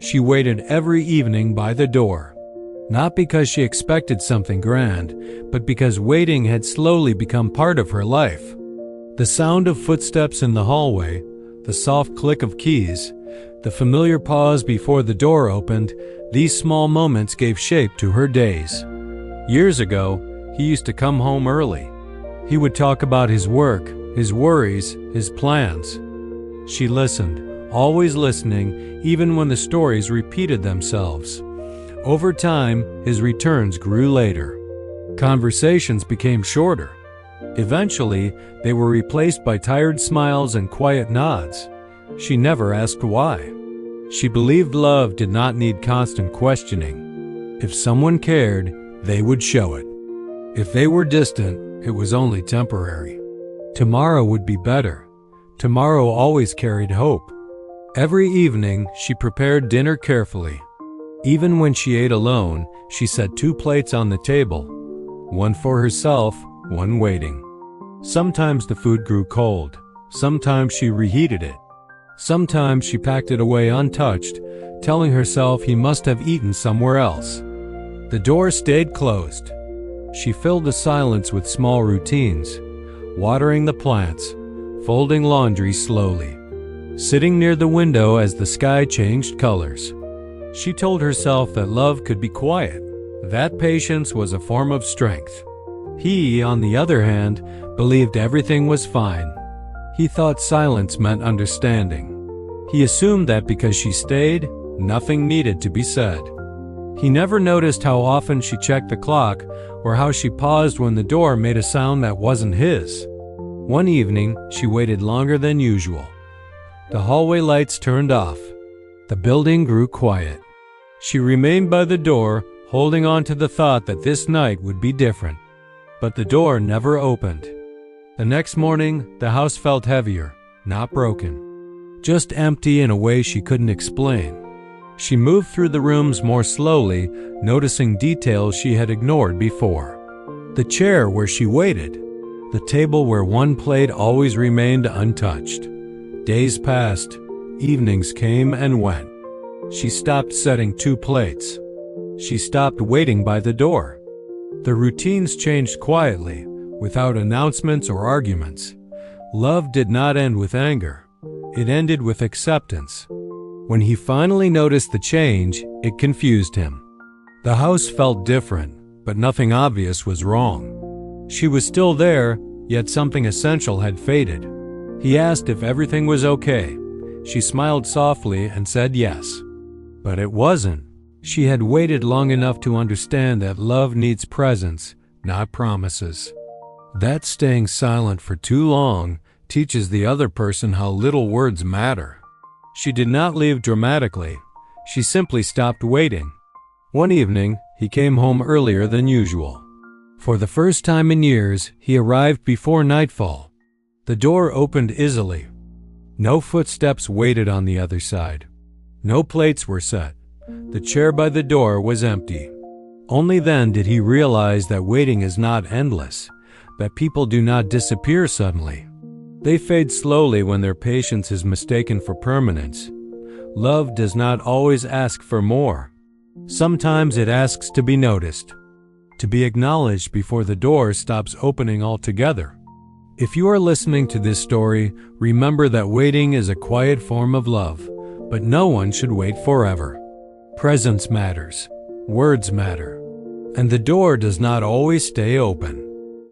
She waited every evening by the door, not because she expected something grand, but because waiting had slowly become part of her life. The sound of footsteps in the hallway, the soft click of keys, the familiar pause before the door opened, these small moments gave shape to her days. Years ago, he used to come home early. He would talk about his work, his worries, his plans. She listened, always listening, even when the stories repeated themselves. Over time, his returns grew later. Conversations became shorter. Eventually, they were replaced by tired smiles and quiet nods. She never asked why. She believed love did not need constant questioning. If someone cared, they would show it. If they were distant, it was only temporary. Tomorrow would be better. Tomorrow always carried hope. Every evening, she prepared dinner carefully. Even when she ate alone, she set 2 plates on the table, one for herself, one waiting. Sometimes the food grew cold. Sometimes she reheated it. Sometimes she packed it away untouched, telling herself he must have eaten somewhere else. The door stayed closed. She filled the silence with small routines, watering the plants, folding laundry slowly, sitting near the window as the sky changed colors. She told herself that love could be quiet, that patience was a form of strength. He, on the other hand, believed everything was fine. He thought silence meant understanding. He assumed that because she stayed, nothing needed to be said. He never noticed how often she checked the clock or how she paused when the door made a sound that wasn't his. One evening, she waited longer than usual. The hallway lights turned off. The building grew quiet. She remained by the door, holding on to the thought that this night would be different. But the door never opened. The next morning, the house felt heavier, not broken, just empty in a way she couldn't explain. She moved through the rooms more slowly, noticing details she had ignored before. The chair where she waited, the table where one plate always remained untouched. Days passed, evenings came and went. She stopped setting 2 plates. She stopped waiting by the door. The routines changed quietly, without announcements or arguments. Love did not end with anger. It ended with acceptance. When he finally noticed the change, it confused him. The house felt different, but nothing obvious was wrong. She was still there, yet something essential had faded. He asked if everything was okay. She smiled softly and said yes. But it wasn't. She had waited long enough to understand that love needs presence, not promises. That staying silent for too long teaches the other person how little words matter. She did not leave dramatically. She simply stopped waiting. One evening, he came home earlier than usual. For the first time in years, he arrived before nightfall. The door opened easily. No footsteps waited on the other side. No plates were set. The chair by the door was empty. Only then did he realize that waiting is not endless, that people do not disappear suddenly. They fade slowly when their patience is mistaken for permanence. Love does not always ask for more. Sometimes it asks to be noticed, to be acknowledged before the door stops opening altogether. If you are listening to this story, remember that waiting is a quiet form of love, but no one should wait forever. Presence matters, words matter, and the door does not always stay open.